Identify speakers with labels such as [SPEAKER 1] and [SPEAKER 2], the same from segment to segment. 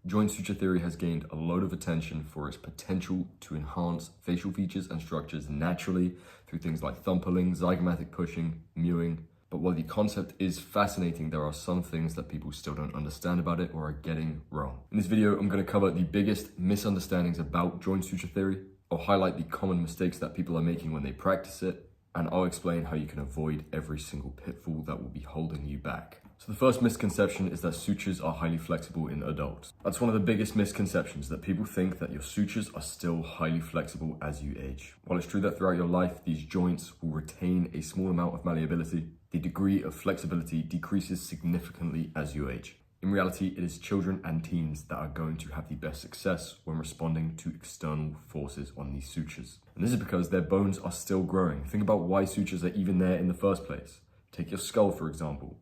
[SPEAKER 1] Joint suture theory has gained a load of attention for its potential to enhance facial features and structures naturally through things like thumb pulling, zygomatic pushing, mewing. But while the concept is fascinating, there are some things that people still don't understand about it or are getting wrong. In this video, I'm going to cover the biggest misunderstandings about joint suture theory. I'll highlight the common mistakes that people are making when they practice it, and I'll explain how you can avoid every single pitfall that will be holding you back. So the first misconception is that sutures are highly flexible in adults. That's one of the biggest misconceptions, that people think that your sutures are still highly flexible as you age. While it's true that throughout your life, these joints will retain a small amount of malleability, the degree of flexibility decreases significantly as you age. In reality, it is children and teens that are going to have the best success when responding to external forces on these sutures. And this is because their bones are still growing. Think about why sutures are even there in the first place. Take your skull, for example.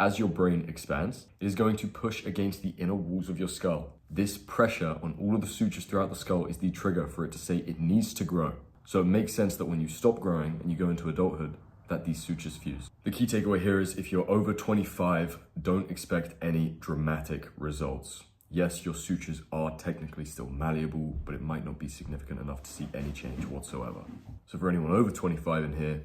[SPEAKER 1] As your brain expands, it is going to push against the inner walls of your skull. This pressure on all of the sutures throughout the skull is the trigger for it to say it needs to grow. So it makes sense that when you stop growing and you go into adulthood, that these sutures fuse. The key takeaway here is if you're over 25, don't expect any dramatic results. Yes, your sutures are technically still malleable, but it might not be significant enough to see any change whatsoever. So for anyone over 25 in here,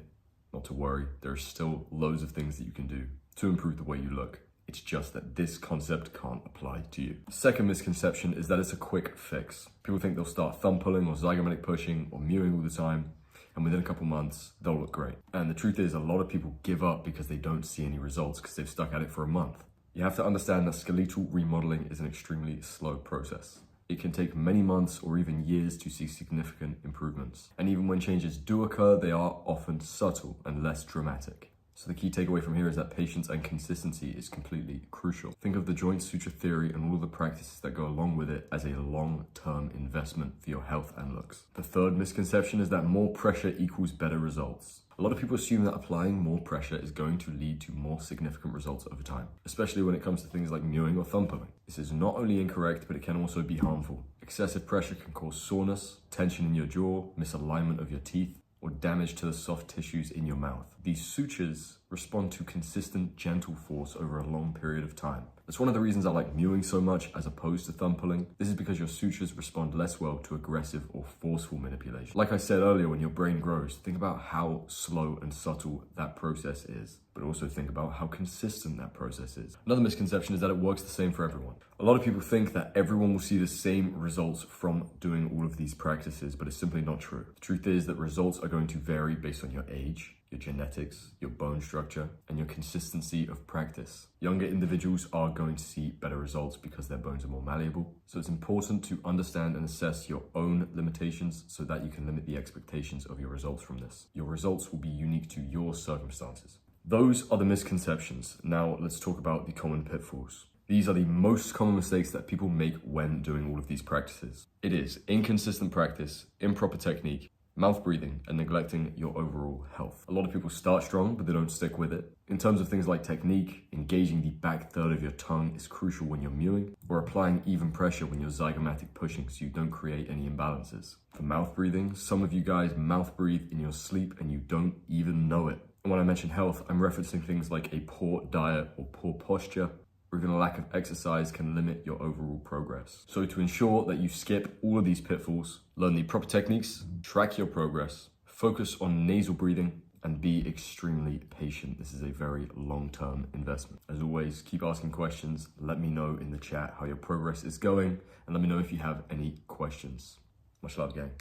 [SPEAKER 1] not to worry, there are still loads of things that you can do to improve the way you look. It's just that this concept can't apply to you. The second misconception is that it's a quick fix. People think they'll start thumb pulling or zygomatic pushing or mewing all the time, and within a couple months, they'll look great. And the truth is, a lot of people give up because they don't see any results because they've stuck at it for a month. You have to understand that skeletal remodeling is an extremely slow process. It can take many months or even years to see significant improvements. And even when changes do occur, they are often subtle and less dramatic. So the key takeaway from here is that patience and consistency is completely crucial. Think of the joint suture theory and all of the practices that go along with it as a long-term investment for your health and looks. The third misconception is that more pressure equals better results. A lot of people assume that applying more pressure is going to lead to more significant results over time, especially when it comes to things like mewing or thumb pulling. This is not only incorrect, but it can also be harmful. Excessive pressure can cause soreness, tension in your jaw, misalignment of your teeth, or damage to the soft tissues in your mouth. These sutures respond to consistent, gentle force over a long period of time. That's one of the reasons I like mewing so much as opposed to thumb pulling. This is because your sutures respond less well to aggressive or forceful manipulation. Like I said earlier, when your brain grows, think about how slow and subtle that process is, but also think about how consistent that process is. Another misconception is that it works the same for everyone. A lot of people think that everyone will see the same results from doing all of these practices, but it's simply not true. The truth is that results are going to vary based on your age, your genetics, your bone structure, and your consistency of practice. Younger individuals are going to see better results because their bones are more malleable. So it's important to understand and assess your own limitations so that you can limit the expectations of your results from this. Your results will be unique to your circumstances. Those are the misconceptions. Now let's talk about the common pitfalls. These are the most common mistakes that people make when doing all of these practices. It is inconsistent practice, improper technique, mouth breathing, and neglecting your overall health. A lot of people start strong, but they don't stick with it. In terms of things like technique, engaging the back third of your tongue is crucial when you're mewing, or applying even pressure when you're zygomatic pushing so you don't create any imbalances. For mouth breathing, some of you guys mouth breathe in your sleep and you don't even know it. And when I mention health, I'm referencing things like a poor diet or poor posture, or even a lack of exercise can limit your overall progress. So to ensure that you skip all of these pitfalls, learn the proper techniques, track your progress, focus on nasal breathing, and be extremely patient. This is a very long-term investment. As always, keep asking questions. Let me know in the chat how your progress is going, and let me know if you have any questions. Much love, gang.